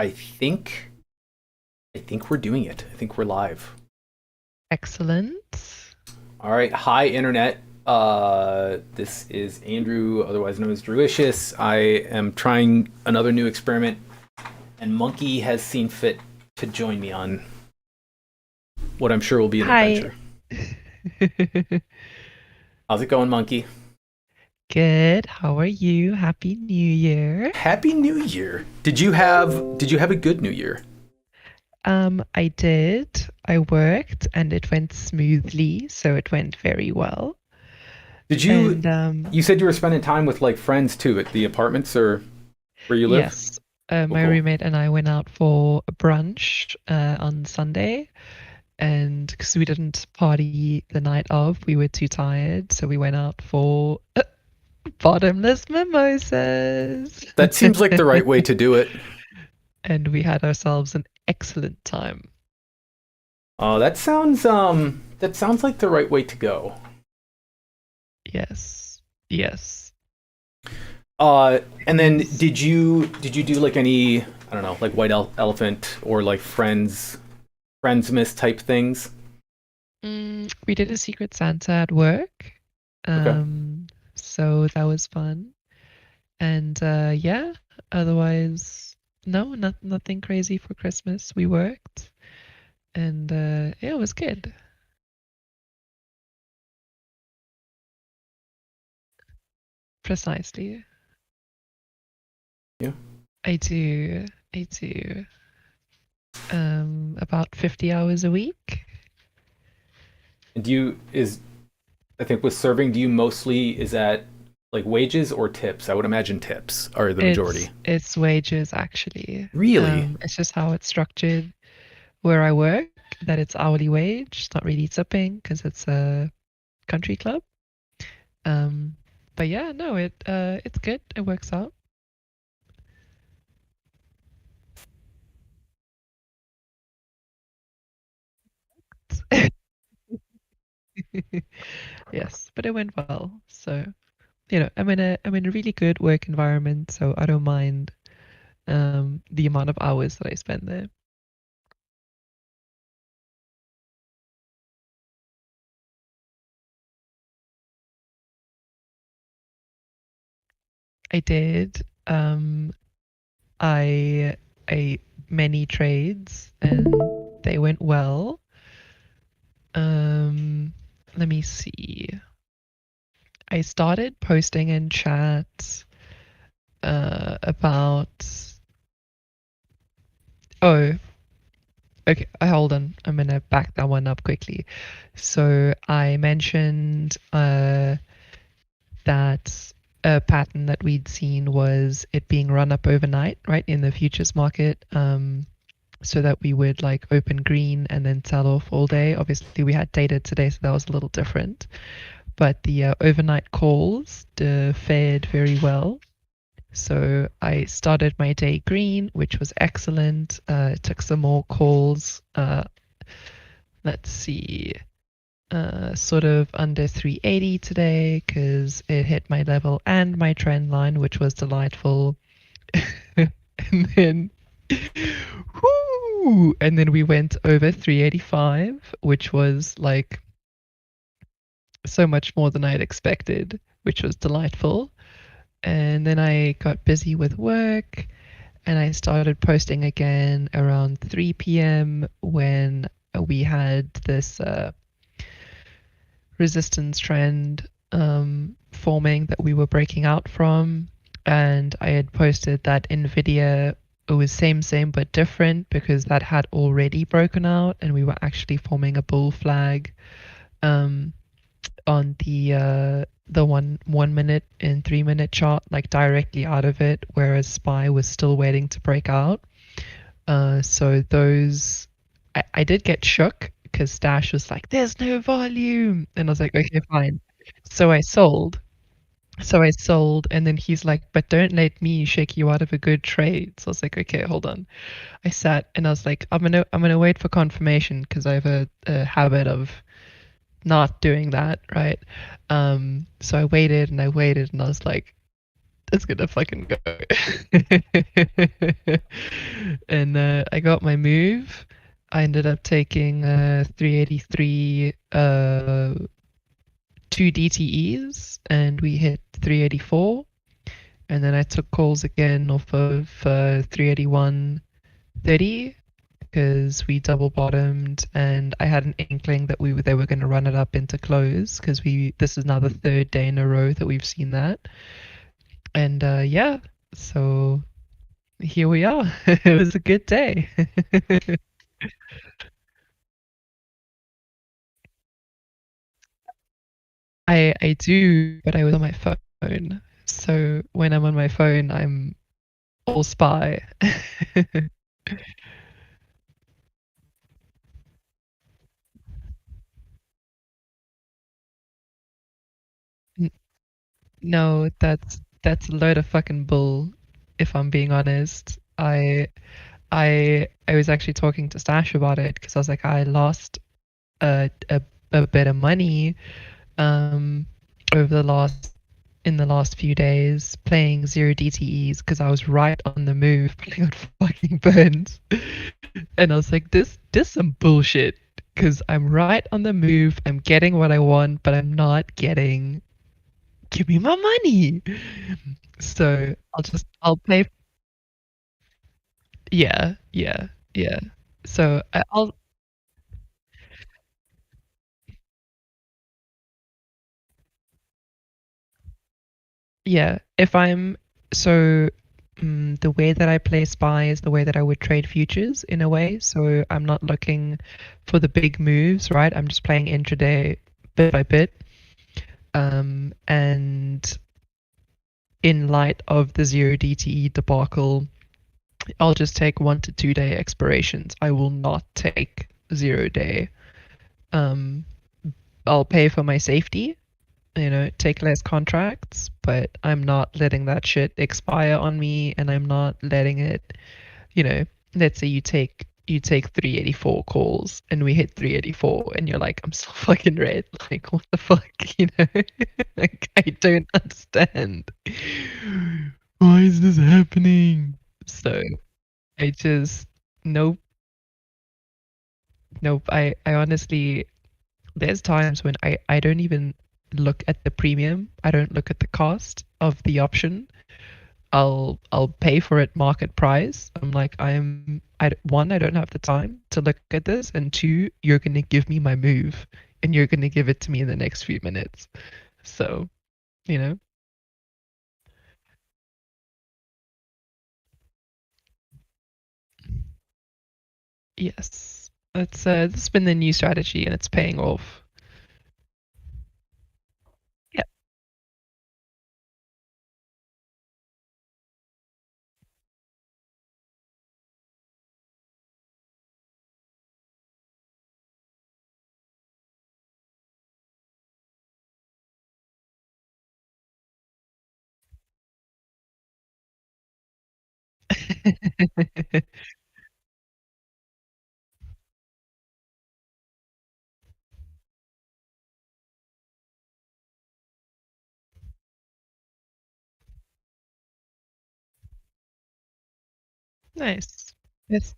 I think I think we're doing it. I think we're live. Excellent. All right. Hi, internet. This is Andrew, otherwise known as Druicius. I am trying another new experiment, and Monkey has seen fit to join me on what I'm sure will be an Hi. adventure. How's it going, Monkey? Good. How are you? Happy New Year. Happy New Year. Did you have a good New Year? I did. I worked and it went smoothly, so it went very well. Did you And you said you were spending time with like friends too at the apartments or where you live? yes, Cool, my cool. roommate and I went out for a brunch on Sunday, and because we didn't party the night of, we were too tired, so we went out for bottomless mimosas. That seems like the right way to do it. And we had ourselves an excellent time. Oh, that sounds like the right way to go. Yes. Yes. And then Is did you do like any, I don't know, like elephant or like friends miss type things? we did a Secret Santa at work. Okay. Um, so that was fun. And yeah, otherwise, no, nothing crazy for Christmas. We worked and yeah, it was good. Precisely. Yeah. I do. I do. About 50 hours a week. And do you is I think with serving, do you mostly is that like wages or tips? I would imagine tips are the majority. It's wages actually. Really? It's just how it's structured where I work, that it's hourly wage. It's not really tipping because it's a country club. Um, but yeah, no, it's good. It works out. Yes, but it went well. So, I'm in a really good work environment, so I don't mind the amount of hours that I spend there. I did. I I many trades and they went well. Um, Let me see. I started posting in chat about. Oh, okay. Hold on. I'm gonna back that one up quickly. So I mentioned that a pattern that we'd seen was it being run up overnight, right, in the futures market. So that we would like open green and then sell off all day. Obviously, we had data today, so that was a little different. But the overnight calls fared very well. So I started my day green, which was excellent. Took some more calls. Let's see, sort of under 380 today because it hit my level and my trend line, which was delightful. And then, whoo, and then we went over 385, which was like so much more than I had expected, which was delightful. And then I got busy with work and I started posting again around 3 p.m. when we had this resistance trend forming that we were breaking out from. And I had posted that NVIDIA, it was same but different because that had already broken out and we were actually forming a bull flag um, on the 1 minute and 3 minute chart, like directly out of it, whereas SPY was still waiting to break out. So those, I did get shook because Stash was like, "There's no volume," and I was like, "Okay, fine." So I sold. So I sold, and then he's like, "But don't let me shake you out of a good trade." So I was like, "Okay, hold on." I sat and I was like, "I'm gonna wait for confirmation because I have a habit of not doing that, right?" So I waited and I waited, and I was like, It's gonna fucking go. And I got my move. I ended up taking 383 two DTEs and we hit 384. And then I took calls again off of 381.30 because we double bottomed and I had an inkling that they were going to run it up into close because this is now the third day in a row that we've seen that. And yeah, so here we are. It was a good day. I do, but I was on my phone. So when I'm on my phone, I'm all spy. N- no, that's a load of fucking bull. If I'm being honest, I was actually talking to Stash about it because I was like, I lost a bit of money um over the last in the last few days playing zero DTEs because I was right on the move, but I got fucking burned. And I was like, this some bullshit because I'm right on the move, I'm getting what I want, but I'm not getting. Give me my money. So I'll pay. Yeah, yeah, yeah. So I'll Yeah, if I'm so the way that I play SPY is the way that I would trade futures in a way. So I'm not looking for the big moves, right? I'm just playing intraday bit by bit. And in light of the zero DTE debacle, I'll just take 1 to 2 day expirations. I will not take 0 day. Um, I'll pay for my safety, take less contracts, but I'm not letting that shit expire on me and I'm not letting it, you know, let's say you take 384 calls and we hit 384 and you're like, I'm still fucking red. Like, what the fuck, Like, I don't understand. Why is this happening? So I just, nope, nope. I honestly, there's times when I don't even look at the premium. I don't look at the cost of the option. I'll pay for it market price. I'm like one, I don't have the time to look at this, and two, you're gonna give me my move, and you're gonna give it to me in the next few minutes. So you know, yes, that's been the new strategy, and it's paying off. Yeah. Nice. Yes.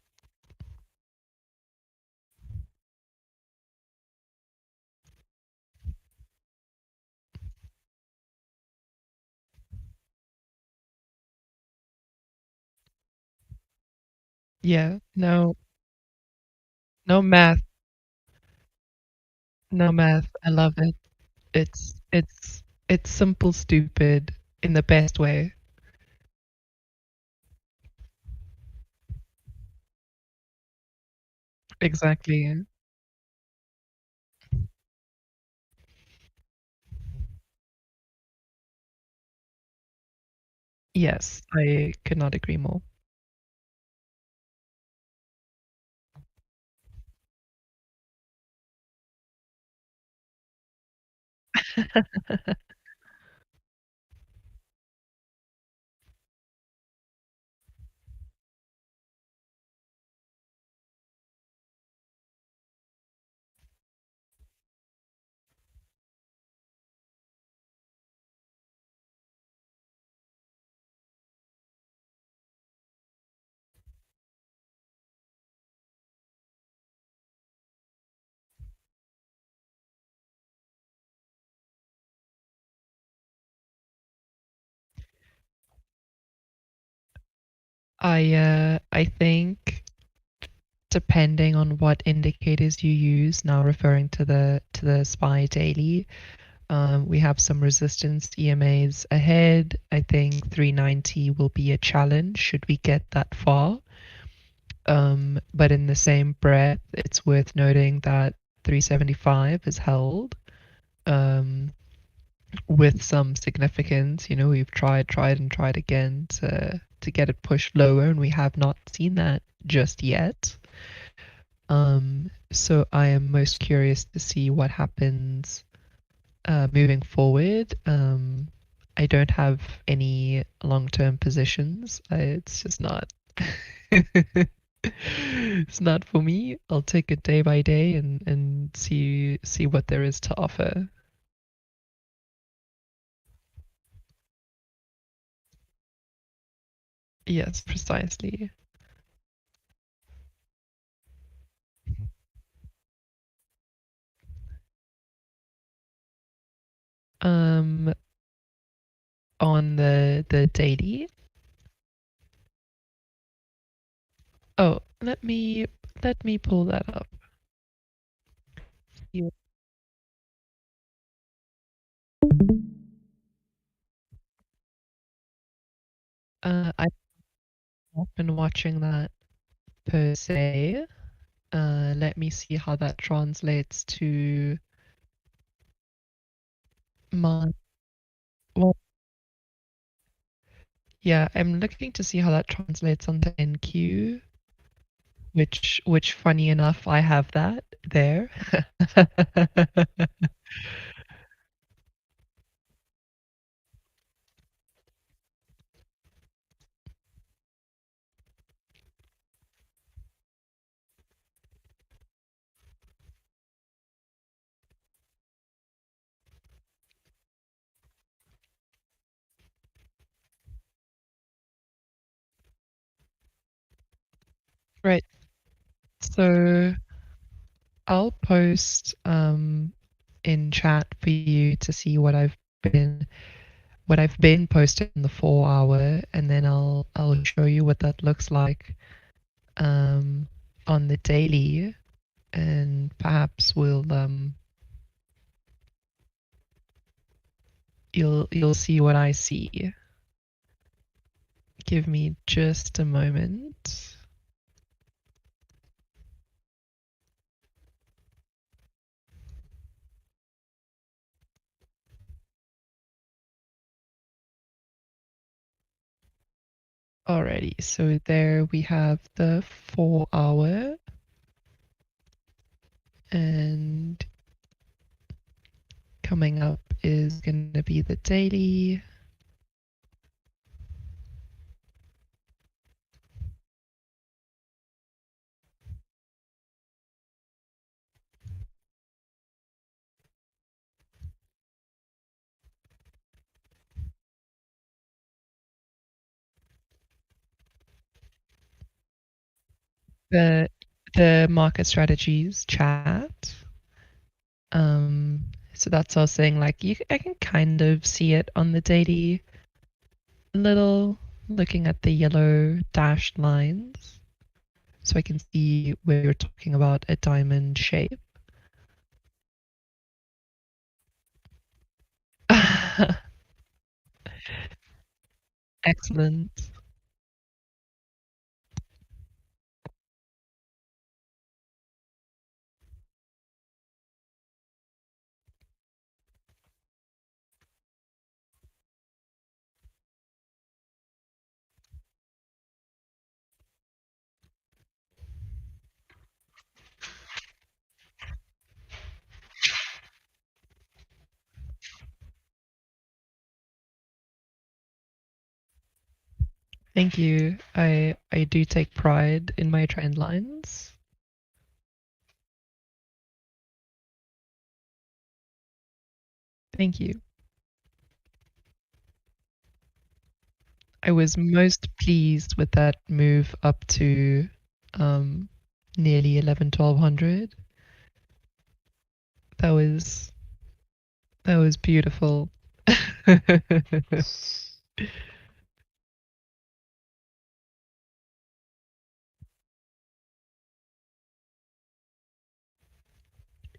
Yeah. No. No math. No math. I love it. It's simple, stupid in the best way. Exactly. Yes, I could not agree more. I think depending on what indicators you use, now referring to the SPY daily, we have some resistance EMAs ahead. I think 390 will be a challenge should we get that far. But in the same breath, it's worth noting that 375 is held um, with some significance. You know, we've tried, and tried again to get it pushed lower, and we have not seen that just yet. So I am most curious to see what happens moving forward. I don't have any long-term positions. It's just not. It's not for me. I'll take it day by day and see what there is to offer. Yes, precisely. Um, on the daily. Oh, let me pull that up. You- I've not been watching that per se. Let me see how that translates to my. Well, yeah, I'm looking to see how that translates onto NQ, which funny enough, I have that there. Right. So I'll post in chat for you to see what I've been posting in the 4 hour, and then I'll show you what that looks like um on the daily, and perhaps you'll see what I see. Give me just a moment. Alrighty, so there we have the 4 hour, and coming up is going to be the daily. The the market strategies chat. So that's all saying like I can kind of see it on the daily, little looking at the yellow dashed lines, so I can see where you're talking about a diamond shape. Excellent. Thank you. I do take pride in my trend lines. Thank you. I was most pleased with that move up to um, nearly 11, 1200. That was that was beautiful.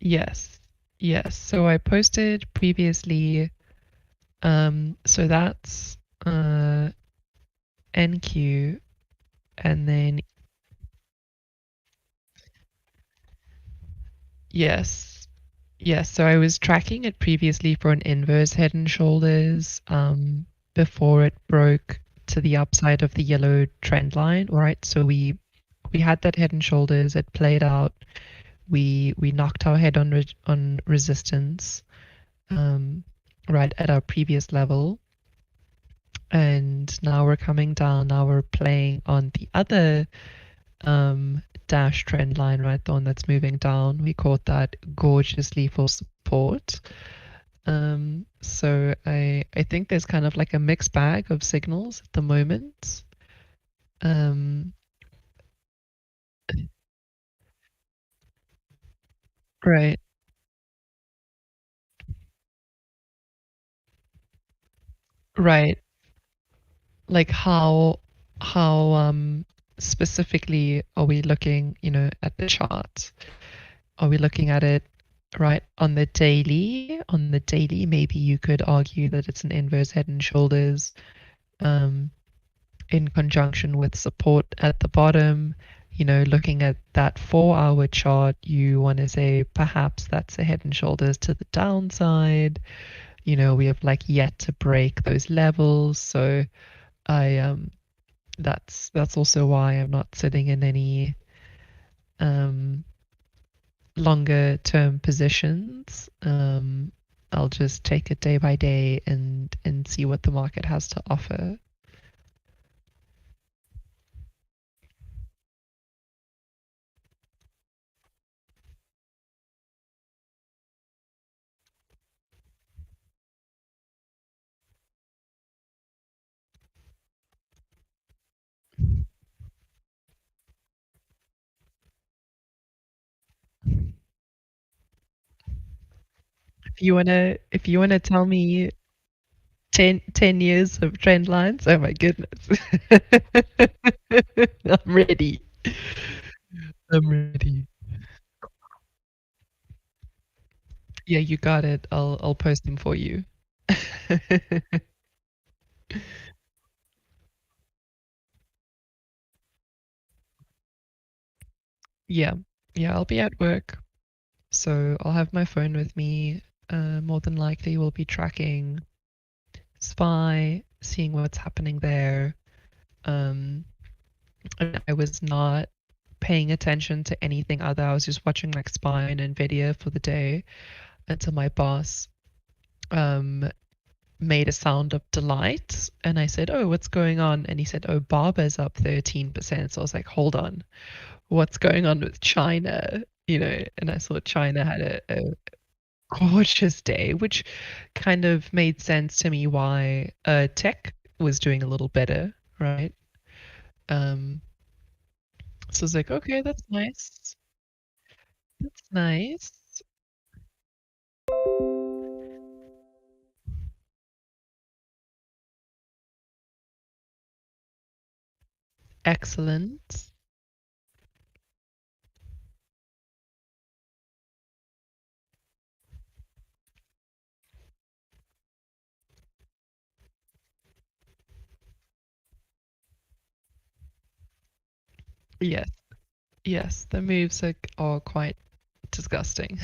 Yes. Yes. So I posted previously, so that's NQ, and then yes. Yes, so I was tracking it previously for an inverse head and shoulders before it broke to the upside of the yellow trend line. All right, so we had that head and shoulders. It played out. We knocked our head on on resistance, um, right at our previous level, and now we're coming down. Now we're playing on the other dash trend line, right, the one that's moving down. We caught that gorgeously for support. So I think there's kind of like a mixed bag of signals at the moment. Um, right, right. Like how specifically are we looking, at the chart? Are we looking at it right on the daily? On the daily, maybe you could argue that it's an inverse head and shoulders. Um, in conjunction with support at the bottom. Looking at that 4 hour chart, you want to say perhaps that's a head and shoulders to the downside. We have like yet to break those levels. So that's also why I'm not sitting in any um longer term positions. I'll just take it day by day and see what the market has to offer. If you wanna tell me 10 years of trend lines. Oh my goodness. I'm ready. I'm ready. Yeah, you got it. I'll post them for you. Yeah. Yeah, I'll be at work. So I'll have my phone with me. More than likely we'll be tracking SPY, seeing what's happening there. Um, and I was not paying attention to anything other. I was just watching like SPY and Nvidia for the day until my boss um made a sound of delight. And I said, "Oh, what's going on?" And he said, "Oh, Barber's up 13%." So I was like, "Hold on, what's going on with China?" And I saw China had a gorgeous day, which kind of made sense to me why tech was doing a little better, right? Um, so I was like, okay, that's nice. That's nice. Excellent. Yes, yes, the moves are quite disgusting.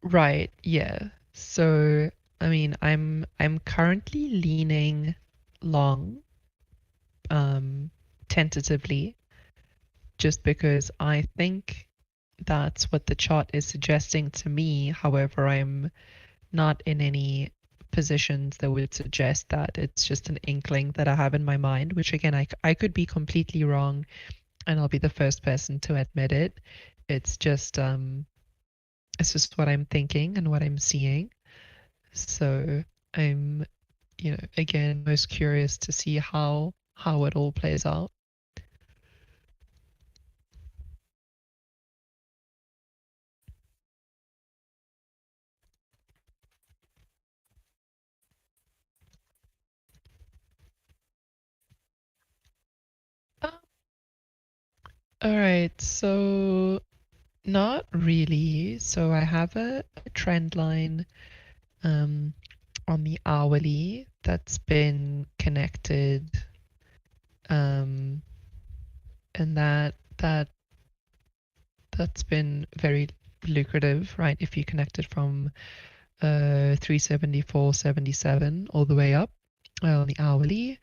Right, yeah. So, I mean, I'm currently leaning long, um, tentatively, just because I think that's what the chart is suggesting to me. However, I'm not in any positions that would suggest that. It's just an inkling that I have in my mind, which again, I could be completely wrong, and I'll be the first person to admit it. It's just it's just what I'm thinking and what I'm seeing. So I'm, again, most curious to see how it all plays out. Uh, all right, so not really. So I have a trend line um on the hourly that's been connected, um and that's been very lucrative, right? If you connect it from 374.77 all the way up on the hourly.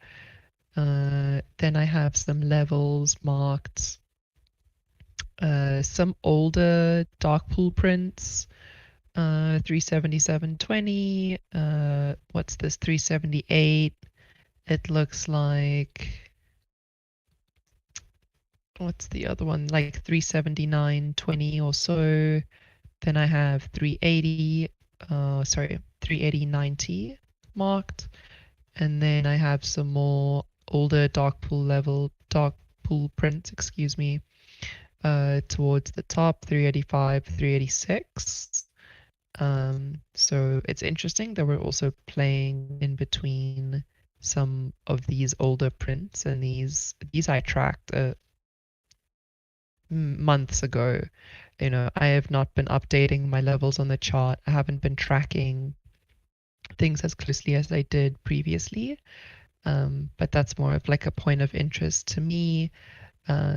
Then I have some levels marked, some older dark pool prints, 377.20. What's this? 378. It looks like, what's the other one? Like 379.20 or so. Then I have 380, sorry, 380.90 marked. And then I have some more older dark pool prints, excuse me, towards the top, 385, 386. So it's interesting that we're also playing in between some of these older prints, and these I tracked months ago. I have not been updating my levels on the chart. I haven't been tracking things as closely as I did previously. But that's more of like a point of interest to me.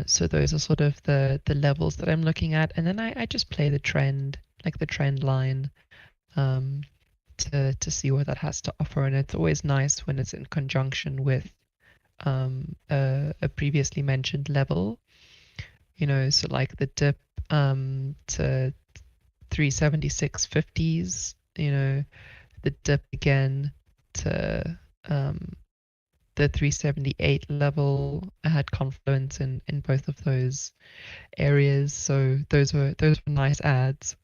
So those are sort of the levels that I'm looking at, and then I just play the trend, like the trend line, um, to see what that has to offer. And it's always nice when it's in conjunction with a previously mentioned level. So like the dip to 376.50s. The dip again to the 378 level. I had confluence in both of those areas, so those were nice ads.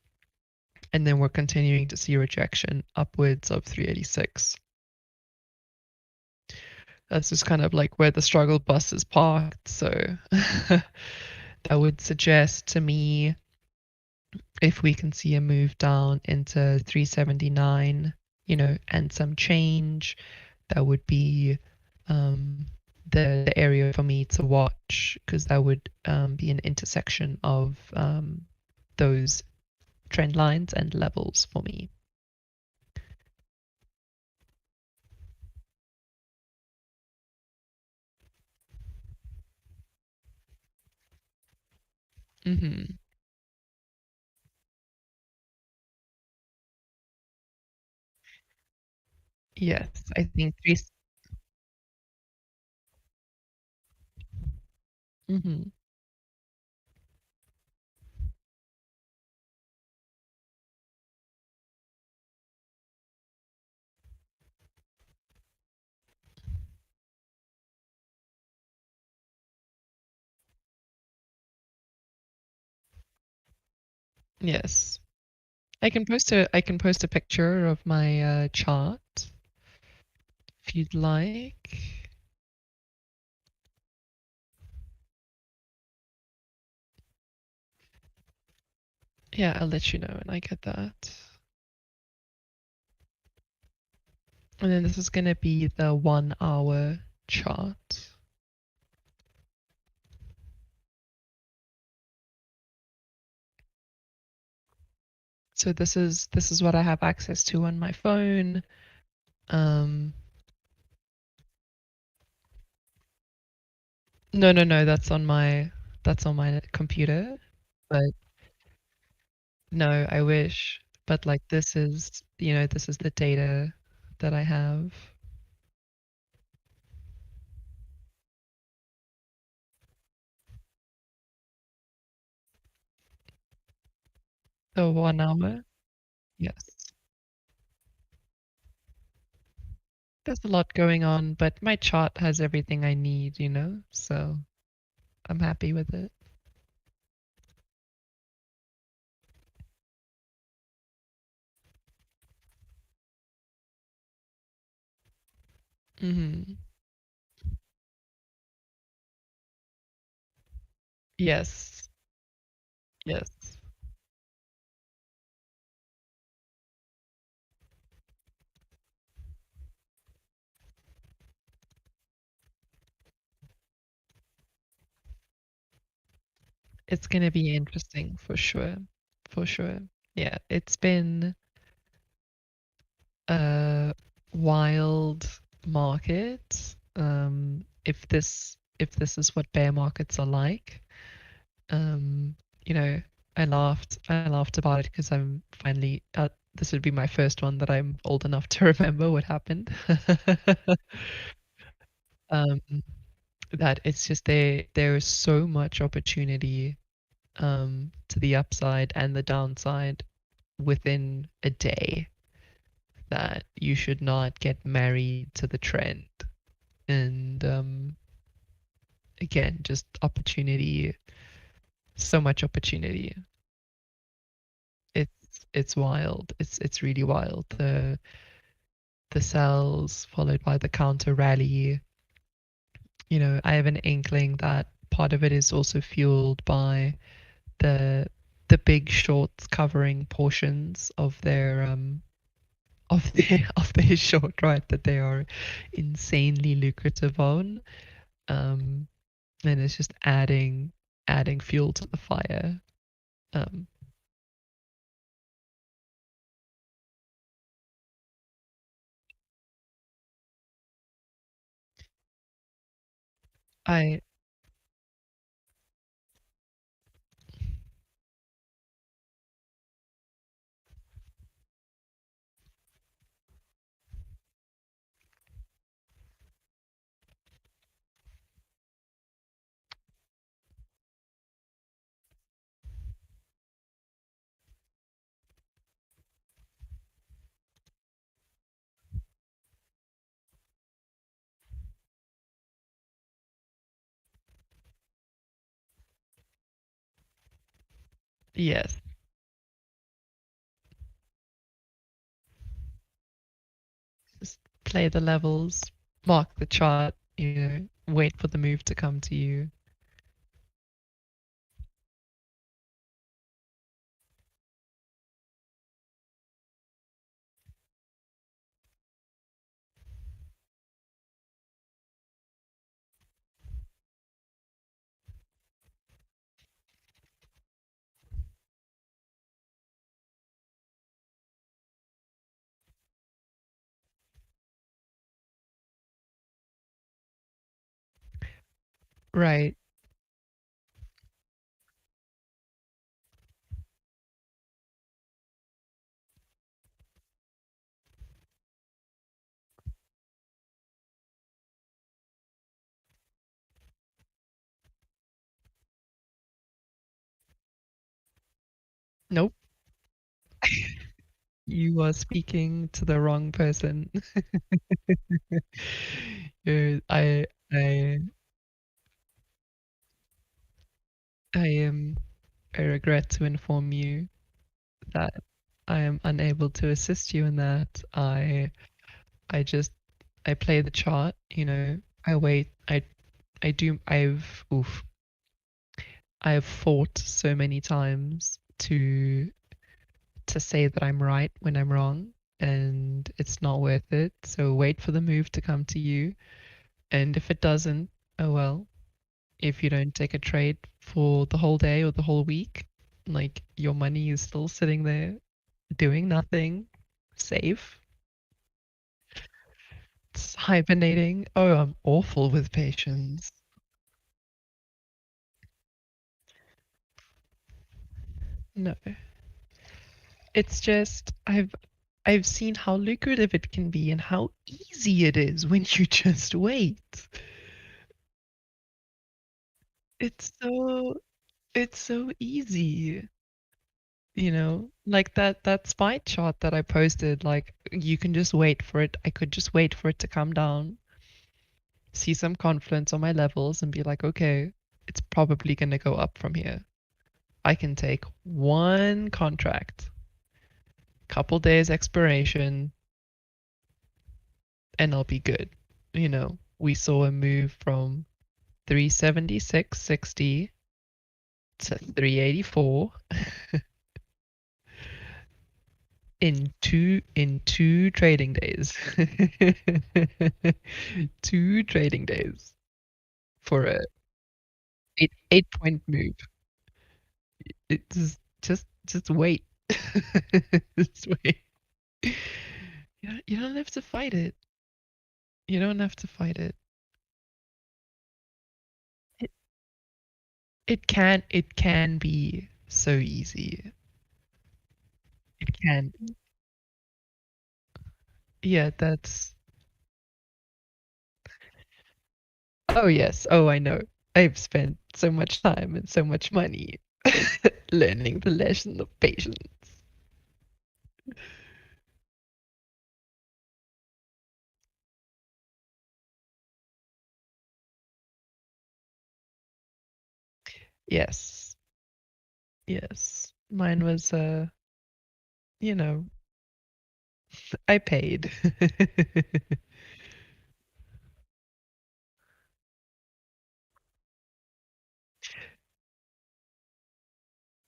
And then we're continuing to see rejection upwards of 386. That's just kind of like where the struggle bus is parked. So that would suggest to me, if we can see a move down into 379, and some change, that would be um, the area for me to watch, because that would be an intersection of those trend lines and levels for me. Hmm. Yes, I think three. Hmm. Yes, I can post a picture of my chart if you'd like. Yeah, I'll let you know when I get that. And then this is going to be the 1 hour chart. So this is what I have access to on my phone. Um, no, no, no, that's on my computer. But no, I wish. But like this is, this is the data that I have. So 1 hour, yes. There's a lot going on, but my chart has everything I need. So I'm happy with it. Hmm. Yes. Yes. It's gonna be interesting for sure. For sure. Yeah, it's been a wild market. If this is what bear markets are like, um, you know, I laughed about it because I'm finally this would be my first one that I'm old enough to remember what happened. um, that it's just there is so much opportunity to the upside and the downside within a day that you should not get married to the trend. And again, just opportunity, so much opportunity. It's wild. It's really wild. The sells followed by the counter rally. I have an inkling that part of it is also fueled by the the big shorts covering portions of their short, right, that they are insanely lucrative on. Um, and it's just adding fuel to the fire. Um, I Yes, just play the levels, mark the chart, wait for the move to come to you. Right. Nope. You are speaking to the wrong person. I I I am I regret to inform you that I am unable to assist you in that. I just I play the chart. I wait. I do. I've fought so many times to say that I'm right when I'm wrong, and it's not worth it. So wait for the move to come to you, and if it doesn't, oh well. If you don't take a trade for the whole day or the whole week, like your money is still sitting there doing nothing, safe. It's hibernating. Oh, I'm awful with patience. No. It's just I've seen how lucrative it can be and how easy it is when you just wait. It's so it's so easy. Like that spy chart that I posted, like you can just wait for it. I could just wait for it to come down, see some confluence on my levels and be like, okay, it's probably going to go up from here. I can take one contract, couple days expiration, and I'll be good. We saw a move from 376.60 to 384 in two trading days. 2 trading days for a 8 point move. It just wait. Just wait. You don't have to fight it. You don't have to fight it. It it can be so easy. It can. Yeah, that's oh yes. Oh, I know. I've spent so much time and so much money learning the lesson of patience. Yes. Yes. Mine was you know, I paid.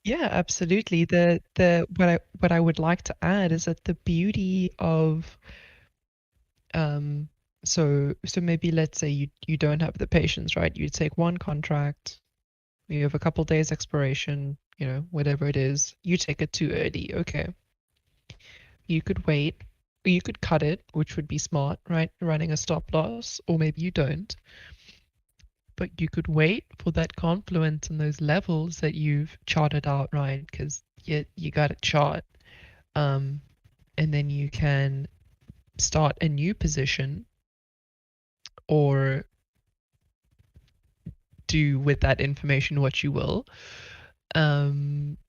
Yeah, absolutely. The what I would like to add is that the beauty of um so maybe let's say you don't have the patience, right? You take one contract, you have a couple days expiration, whatever it is, you take it too early. Okay. You could wait, or you could cut it, which would be smart, right? Running a stop loss, or maybe you don't. But you could wait for that confluence and those levels that you've charted out, right? Because you got a chart. Um, and then you can start a new position or do with that information what you will.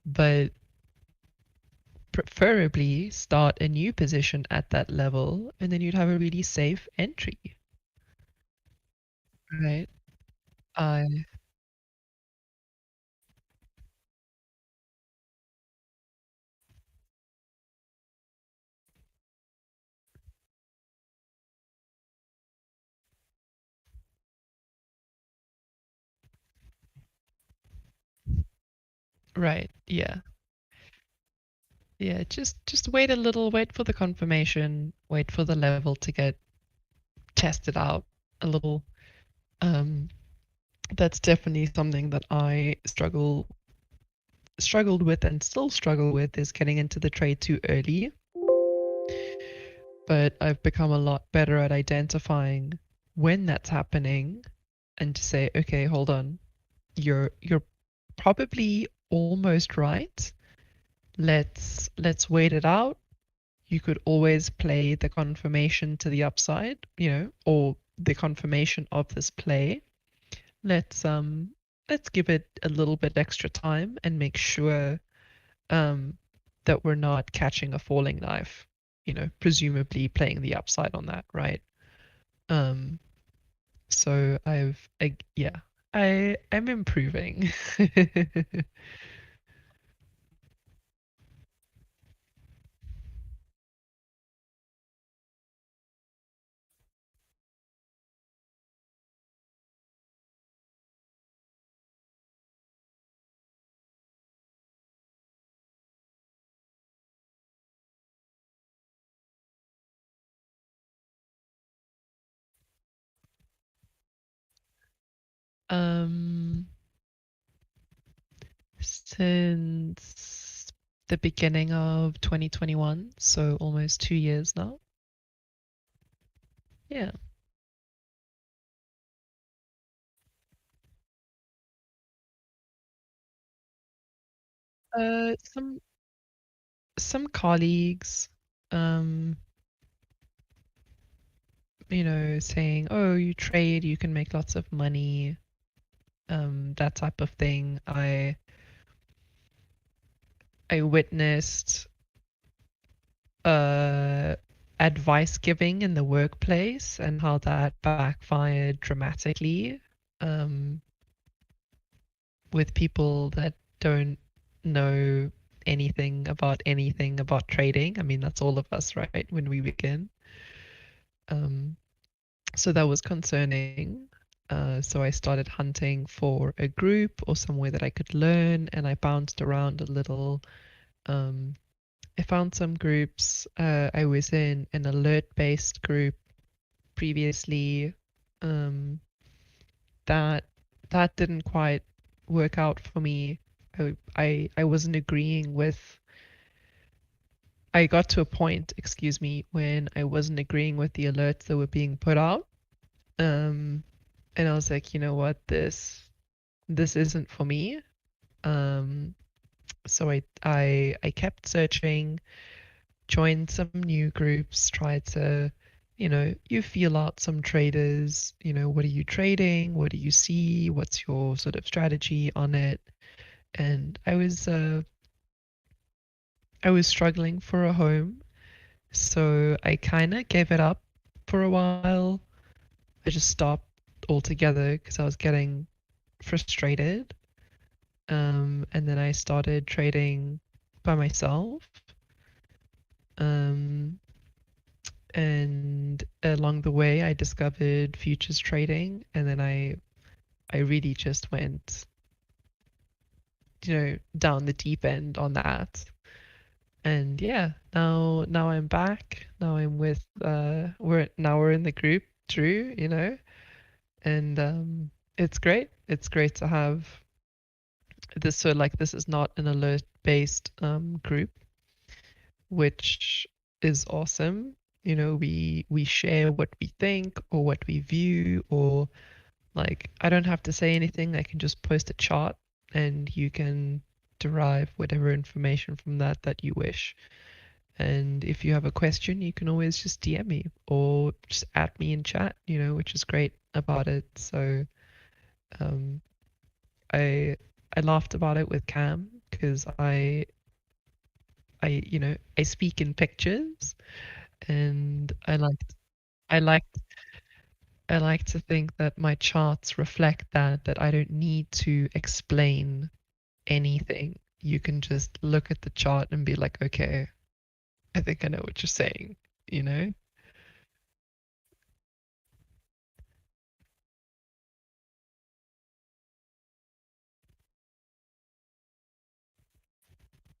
But preferably start a new position at that level, and then you'd have a really safe entry, right? I Right, yeah, yeah. Just wait a little, wait for the confirmation, wait for the level to get tested out a little. Um, that's definitely something that I struggled with and still struggle with is getting into the trade too early. But I've become a lot better at identifying when that's happening and to say, okay, hold on, you're probably almost right. Let's wait it out. You could always play the confirmation to the upside, or the confirmation of this play. Let's um let's give it a little bit extra time and make sure um that we're not catching a falling knife, presumably playing the upside on that, right? Um so yeah, I'm improving. um since the beginning of 2021, so almost 2 years now. Yeah. Some some colleagues, um, saying, "Oh, you trade, you can make lots of money," that type of thing. I witnessed uh, advice giving in the workplace and how that backfired dramatically, um, with people that don't know anything about trading. I mean, that's all of us, right? When we begin. Um, so that was concerning. So I started hunting for a group or somewhere that I could learn, and I bounced around a little. Um, I found some groups. I was in an alert-based group previously. Um, that that didn't quite work out for me. I wasn't agreeing with. I got to a point, excuse me, when I wasn't agreeing with the alerts that were being put out. Um, and I was like, you know what, this isn't for me. Um, so I kept searching, joined some new groups, tried to, you feel out some traders, what are you trading? What do you see? What's your sort of strategy on it? And I was struggling for a home, so I kind of gave it up for a while. I just stopped altogether because I was getting frustrated. And then I started trading by myself. Um, and along the way, I discovered futures trading, and then I really just went, down the deep end on that. And yeah, now I'm back. Now I'm with we're in the group, Drew, and it's great. It's great to have this. So like this is not an alert based group, which is awesome. We share what we think or what we view, or like I don't have to say anything. I can just post a chart and you can derive whatever information from that you wish. And if you have a question, you can always just DM me or just add me in chat, which is great about it. So um, I I laughed about it with Cam because I speak in pictures, and I like I like to think that my charts reflect that I don't need to explain anything. You can just look at the chart and be like, okay, I think I know what you're saying, you know?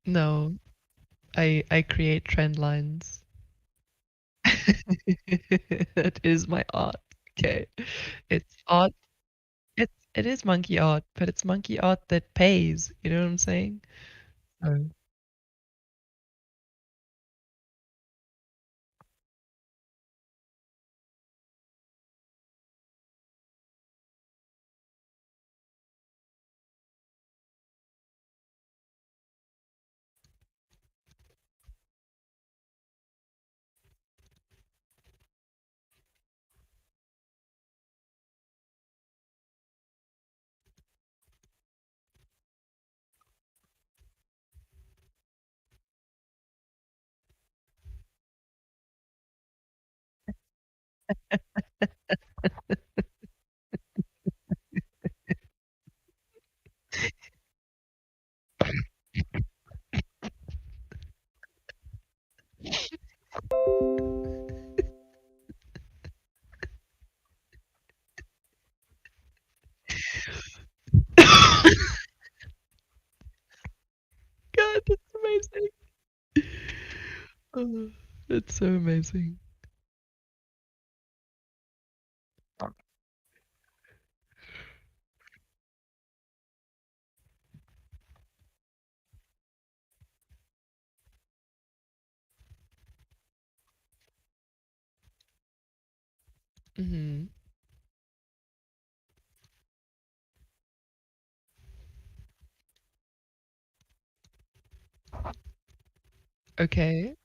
No, I create trend lines. That is my art. Okay. It's art. It is monkey art, but it's monkey art that pays. You know what I'm saying? So, God, that's amazing. Oh, it's so amazing. Hmm. Okay.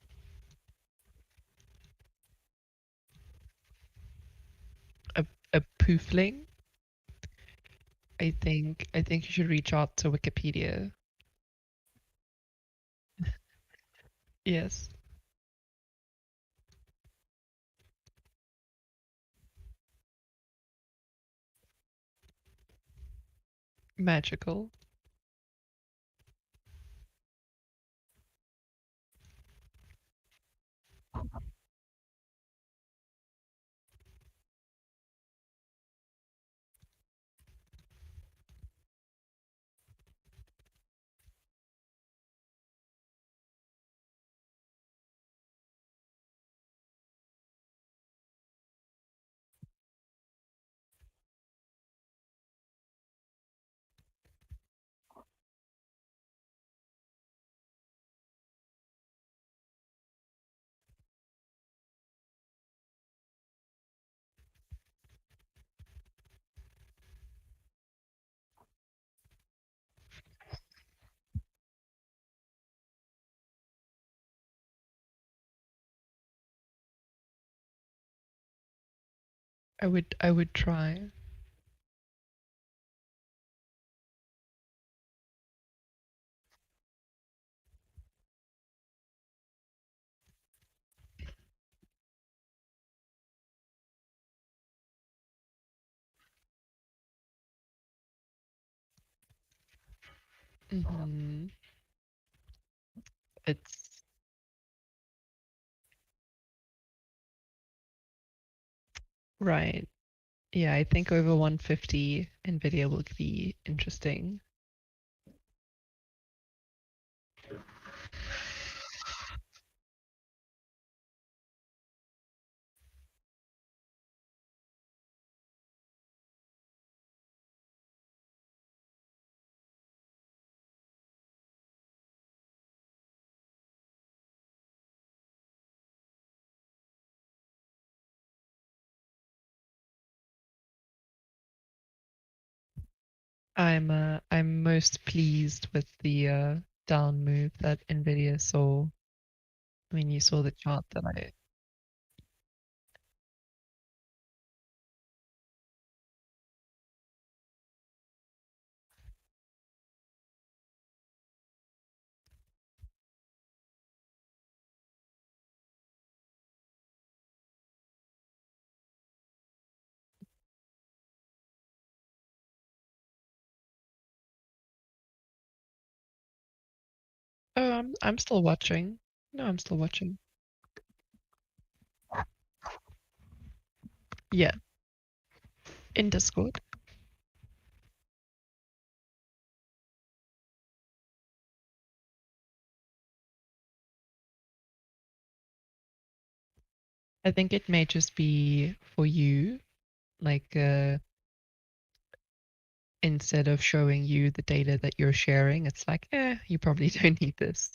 A a poofling. I think you should reach out to Wikipedia. Yes. Magical. I would try. Hmm. It's right. Yeah, I think over 150 Nvidia will be interesting. I'm most pleased with the down move that Nvidia saw. I mean, you saw the chart that I. Oh, I'm still watching. No, I'm still watching. Yeah, in Discord. I think it may just be for you, like instead of showing you the data that you're sharing, it's like, you probably don't need this.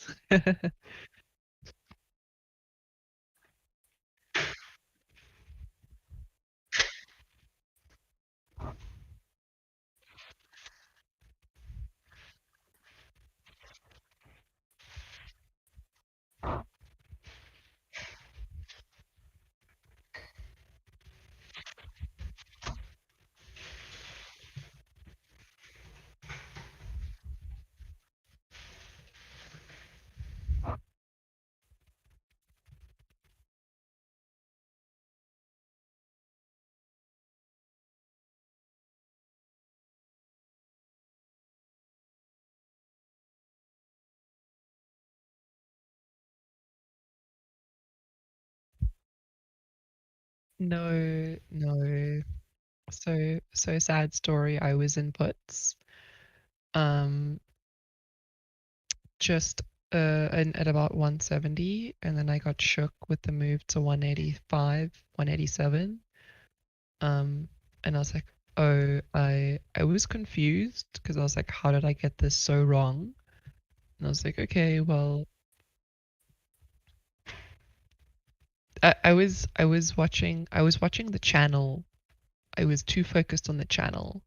No, no. So sad story. I was in puts, um, just at about 170, and then I got shook with the move to 185, 187. Um, and I was like, oh, I was confused because I was like, how did I get this so wrong? And I was like, okay, well, I was watching the channel. I was too focused on the channel,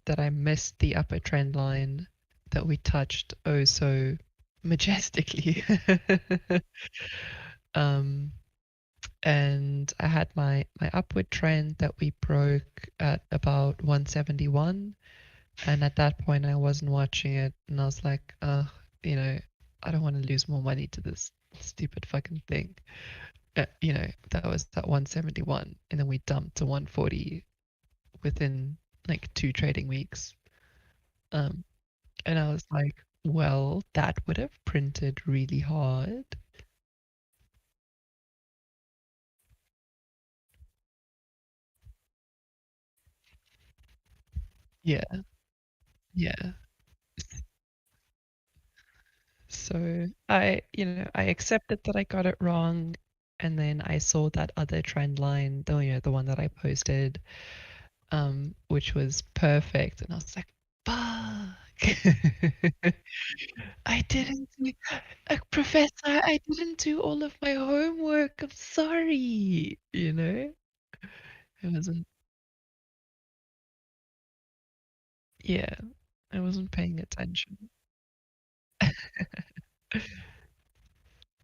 that I missed the upper trend line that we touched oh so majestically. um, and I had my upward trend that we broke at about 171, and at that point I wasn't watching it, and I was like, you know, I don't want to lose more money to this stupid fucking thing. That was at 171, and then we dumped to 140 within like 2 trading weeks. Um, and I was like, well, that would have printed really hard. Yeah, yeah. So I accepted that I got it wrong, and then I saw that other trend line, the one that I posted, which was perfect, and I was like, fuck. I didn't do, Professor, I didn't do all of my homework. I'm sorry. I wasn't, yeah, I wasn't paying attention.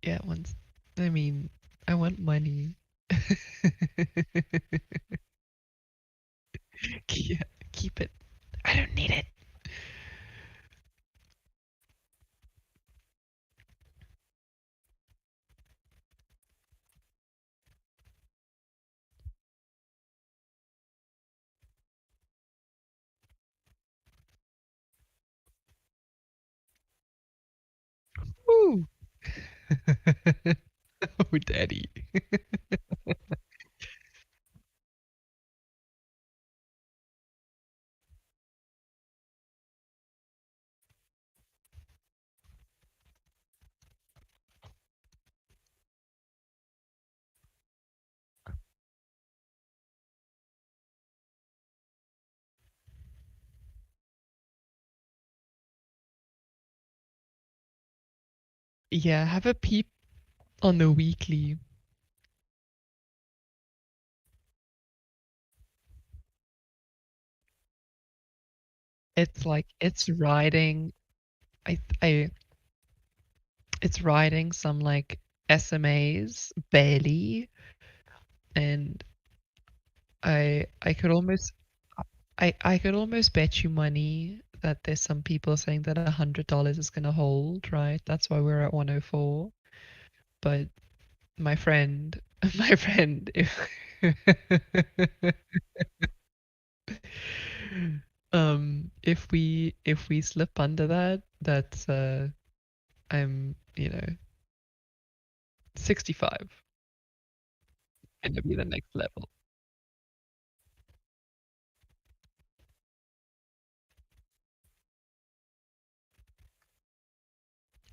Yeah, once, I mean, I want money. Yeah, keep it. I don't need it. Woo. Oh, daddy. Yeah, have a peep on the weekly. It's like I I it's riding some like SMAs barely, and I could almost I could almost bet you money that there's some people saying that $100 is gonna hold, right? That's why we're at 104. But my friend, my friend, if we slip under that, that's I'm 65 gonna be the next level.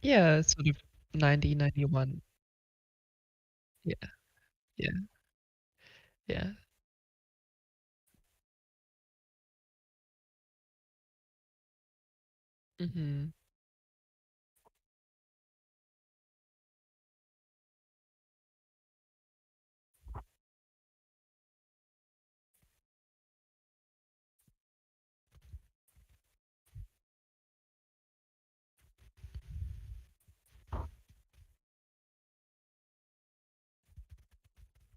Yeah, sort of 90, 91. Yeah, yeah, yeah. hmm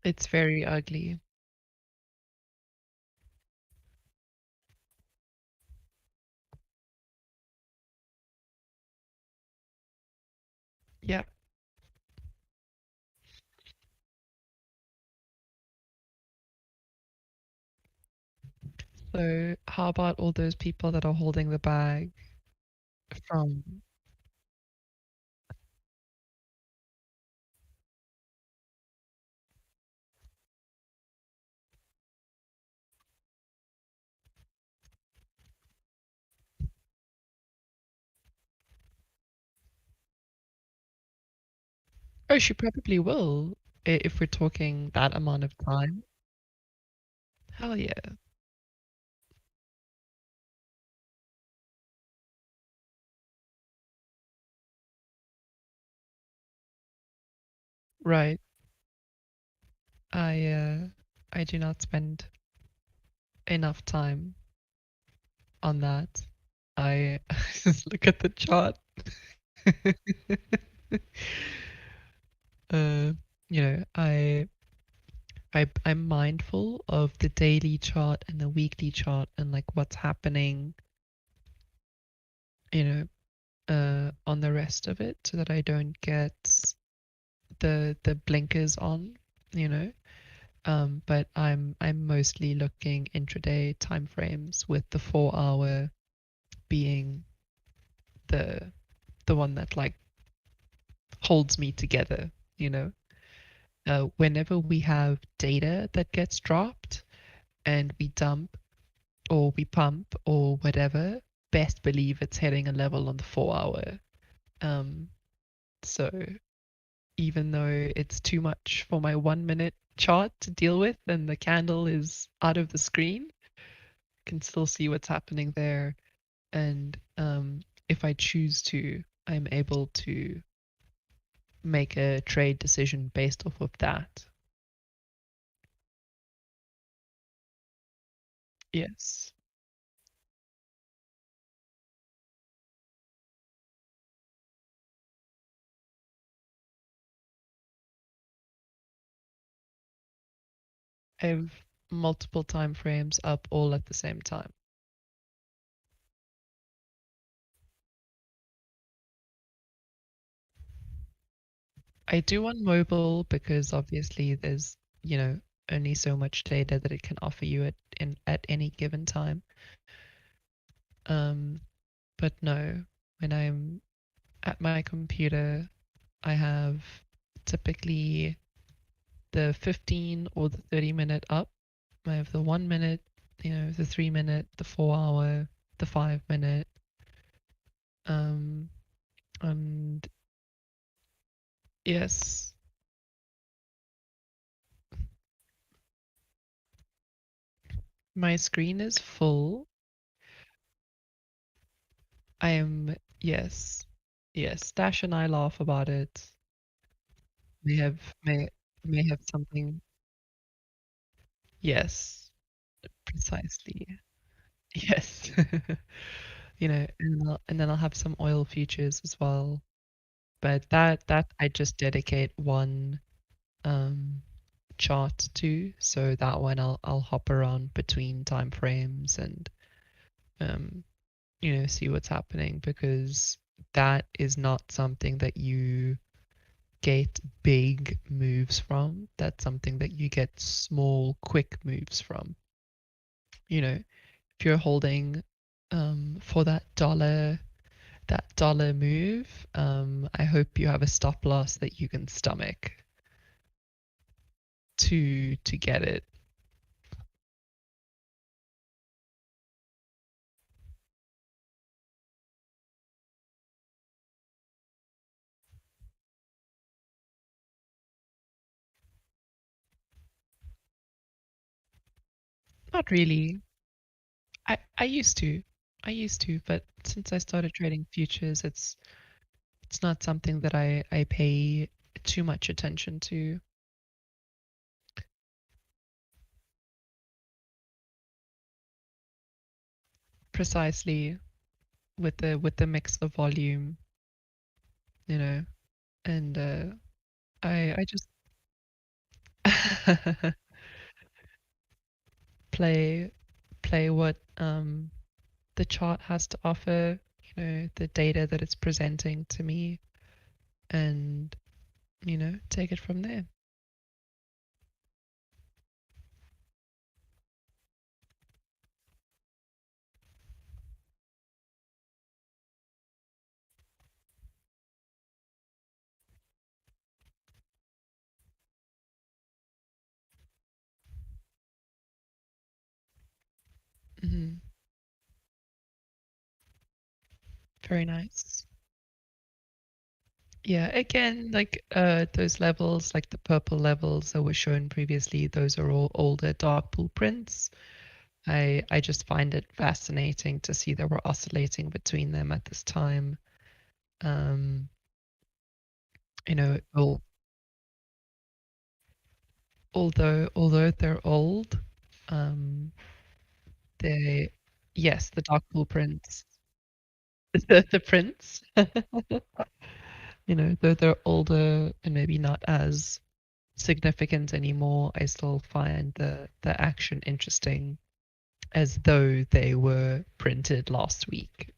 It's very ugly. Yeah. So how about all those people that are holding the bag from? Oh, she probably will if we're talking that amount of time. Hell yeah. Right. I do not spend enough time on that. I just look at the chart. uh, you know, I'm mindful of the daily chart and the weekly chart and like what's happening, you know, on the rest of it so that I don't get the blinkers on, you know. But I'm mostly looking intraday timeframes with the 4 hour being the the one that like holds me together, you know. Whenever we have data that gets dropped and we dump or we pump or whatever, best believe it's hitting a level on the 4 hour. Um, so even though it's too much for my 1 minute chart to deal with and the candle is out of the screen, I can still see what's happening there. And if I choose to, I'm able to make a trade decision based off of that. Yes. I have multiple time frames up all at the same time. I do on mobile because obviously there's, you know, only so much data that it can offer you at any given time. Um, but no, when I'm at my computer, I have typically the 15 or the 30 minute up. I have the 1 minute, you know, the 3 minute, the 4 hour, the 5 minute, um, and yes, my screen is full. I am, yes, yes. Dash and I laugh about it. May have may have something. Yes, precisely. Yes. You know, and then I'll have some oil futures as well. But that I just dedicate one um chart to, so that one I'll hop around between time frames and um you know see what's happening because that is not something that you get big moves from. That's something that you get small, quick moves from. You know, if you're holding for that dollar move, I hope you have a stop loss that you can stomach to get it. Not really. I used to. I used to, but since I started trading futures, it's not something that I pay too much attention to. Precisely with the mix of volume, you know, and I just play play what the chart has to offer, you know, the data that it's presenting to me, and you know, take it from there. Hmm. Very nice. Yeah, again, like those levels, like the purple levels that were shown previously, those are all older dark pool prints. I just find it fascinating to see that we're oscillating between them at this time. Um, you know, although they're old, um, they yes, the dark pool prints. the prints. Though they're older and maybe not as significant anymore, I still find the action interesting as though they were printed last week.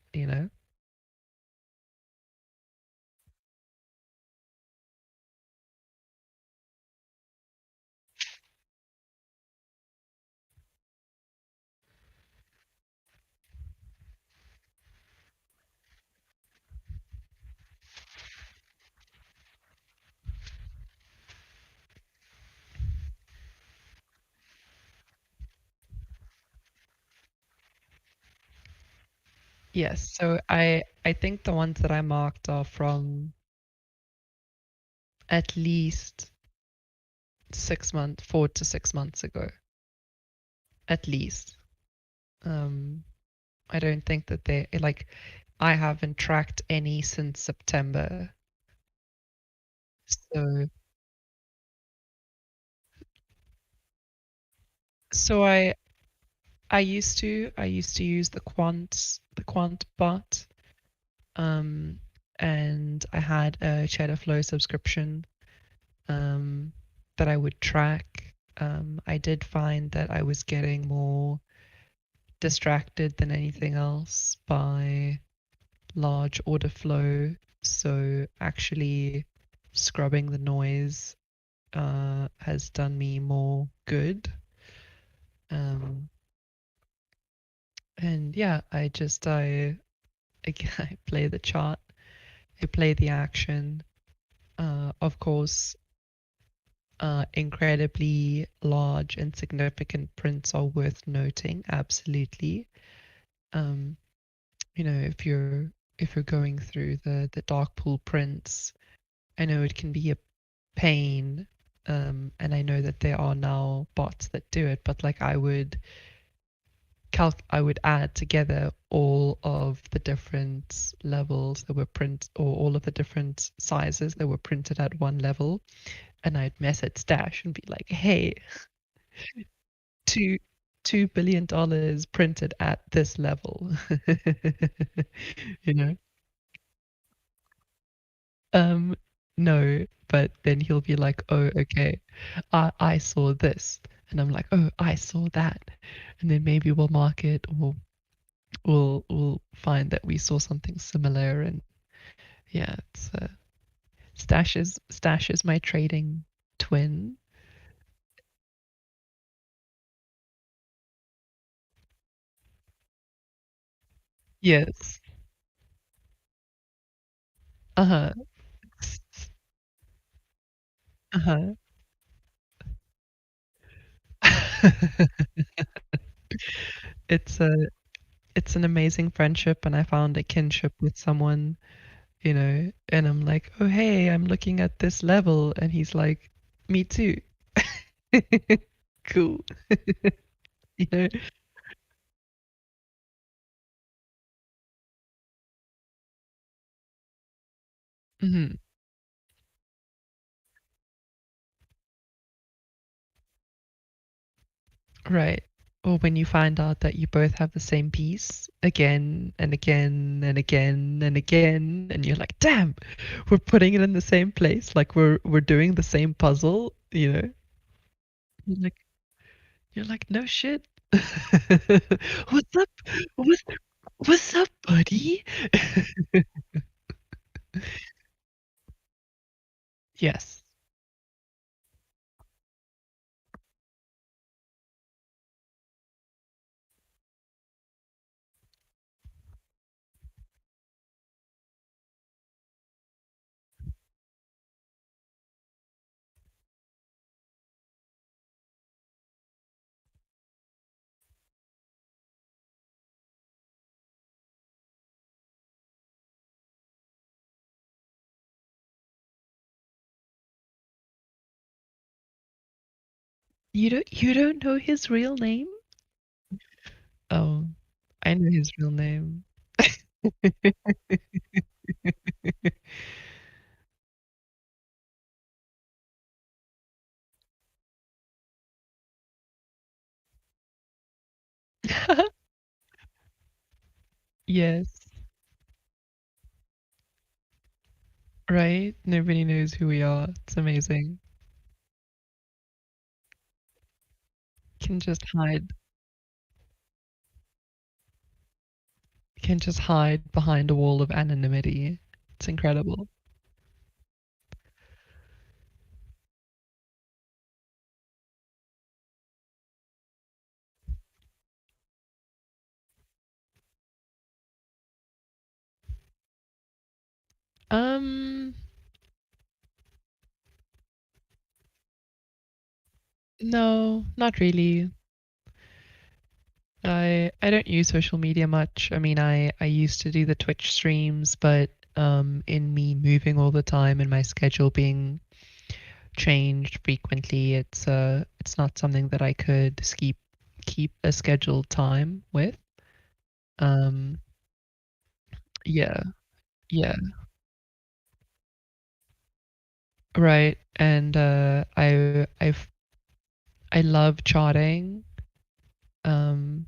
Yes, so I think the ones that I marked are from at least 6 months, 4 to 6 months ago, at least. Um, I don't think that they like I haven't tracked any since September. So so I used to use the quant bot, um, and I had a Cheddar Flow subscription, um, that I would track. I did find that I was getting more distracted than anything else by large order flow. So actually scrubbing the noise has done me more good. Um, and yeah, again, I play the chart, I play the action. Of course, incredibly large and significant prints are worth noting. Absolutely. Um, if you're going through the dark pool prints, I know it can be a pain. And I know that there are now bots that do it, but like I would add together all of the different levels that were print or all of the different sizes that were printed at one level, and I'd message Stash and be like, "Hey, two $2 billion printed at this level." you know. Um, no, but then he'll be like, "Oh, okay, I saw this," and I'm like, "Oh, I saw that," and then maybe we'll mark it, or we'll find that we saw something similar, and yeah, it's Stash is my trading twin. Yes. Uh-huh. Uh-huh. It's a it's an amazing friendship, and I found a kinship with someone, and I'm like, "Oh, hey, I'm looking at this level," and he's like, "Me too." Cool. You know? Mhm. Right. Or when you find out that you both have the same piece again and again and again and again, and you're like, "Damn, we're putting it in the same place. Like we're doing the same puzzle." You're like you're like, "No shit." What's up? What's what's up, buddy? Yes. You don't know his real name? Oh, I know his real name. Yes. Right? Nobody knows who we are. It's amazing. Can just hide can just hide behind a wall of anonymity. It's incredible. Um, no, not really. I don't use social media much. I mean, I used to do the Twitch streams, but in me moving all the time and my schedule being changed frequently, it's not something that I could keep a scheduled time with. Um, yeah, yeah, right. And I love charting. Um,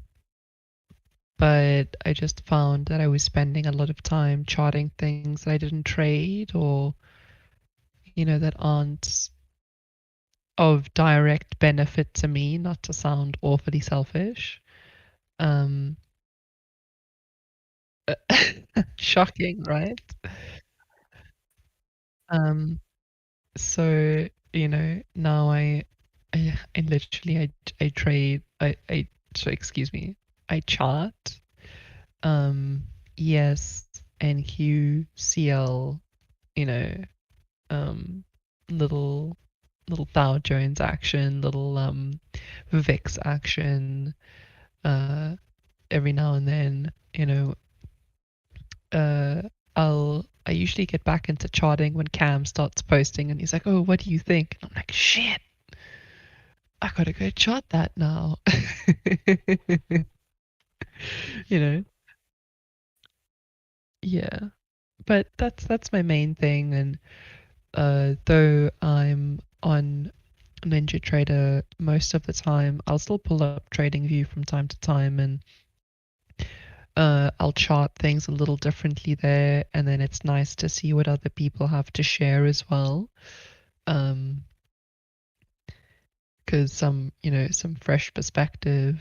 but I just found that I was spending a lot of time charting things that I didn't trade or, that aren't of direct benefit to me, not to sound awfully selfish. Um, shocking, right? Um, so, now I literally, I trade, so excuse me, I chart, um, ES, NQ, CL, you know, um, little Dow Jones action, little VIX action, uh, every now and then, uh, I usually get back into charting when Cam starts posting and he's like, "Oh, what do you think?" And I'm like, "Shit, I gotta go chart that now." you know, yeah. But that's my main thing, and though I'm on Ninja Trader most of the time, I'll still pull up TradingView from time to time, and I'll chart things a little differently there, and then it's nice to see what other people have to share as well. Um, because some fresh perspective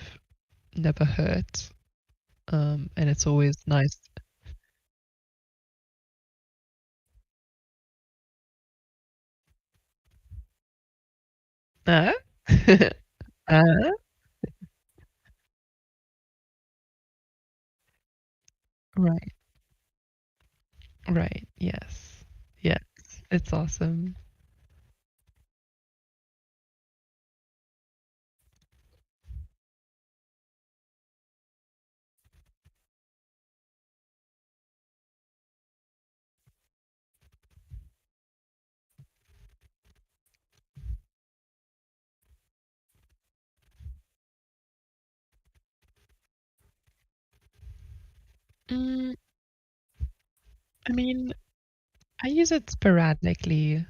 never hurts. And it's always nice. Uh, uh, right, right, yes, yes, it's awesome. Mm, I mean, I use it sporadically.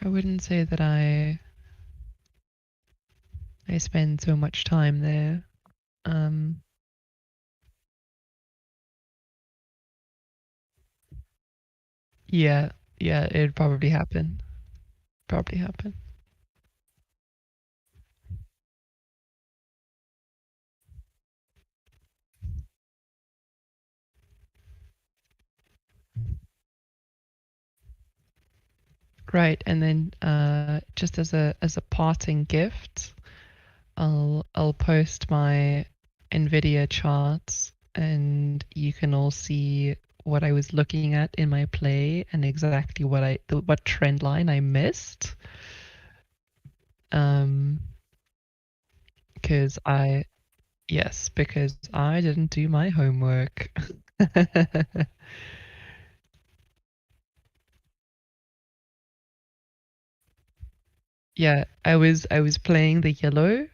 I wouldn't say that I spend so much time there. Um, yeah, yeah, it'd probably happen. Probably happen. Right, and then just as a parting gift, I'll post my Nvidia charts, and you can all see what I was looking at in my play and exactly what trend line I missed. Um, because I didn't do my homework. Yeah, I was playing the yellow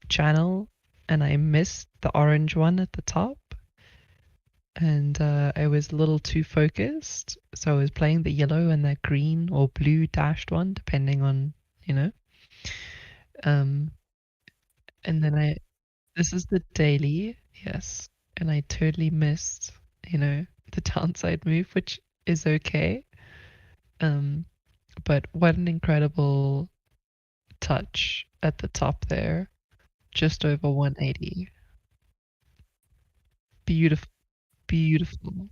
channel, and I missed the orange one at the top, and I was a little too focused, so I was playing the yellow and the green or blue dashed one, depending on, you know. Um, and then this is the daily, yes, and I totally missed, the downside move, which is okay. Um, but what an incredible touch at the top there. Just over 180. Beautiful, beautiful.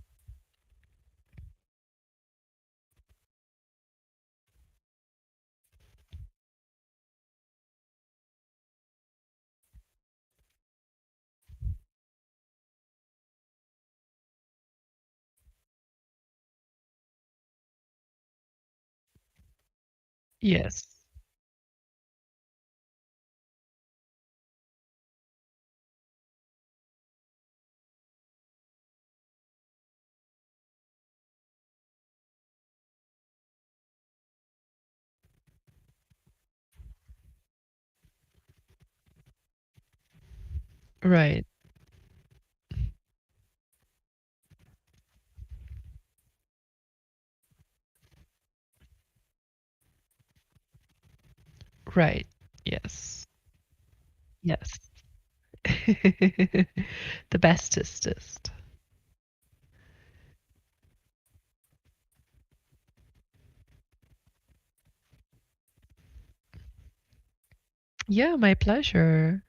Yes. Right, right. Yes. Yes. The bestestest. Yeah, my pleasure.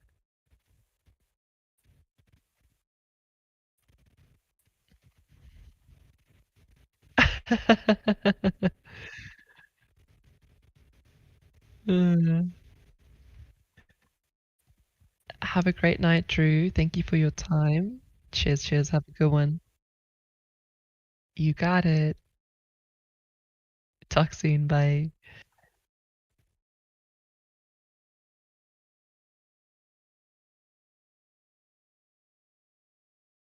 Mm. Have a great night, Drew. Thank you for your time. Cheers, cheers. Have a good one. You got it. Talk soon. Bye.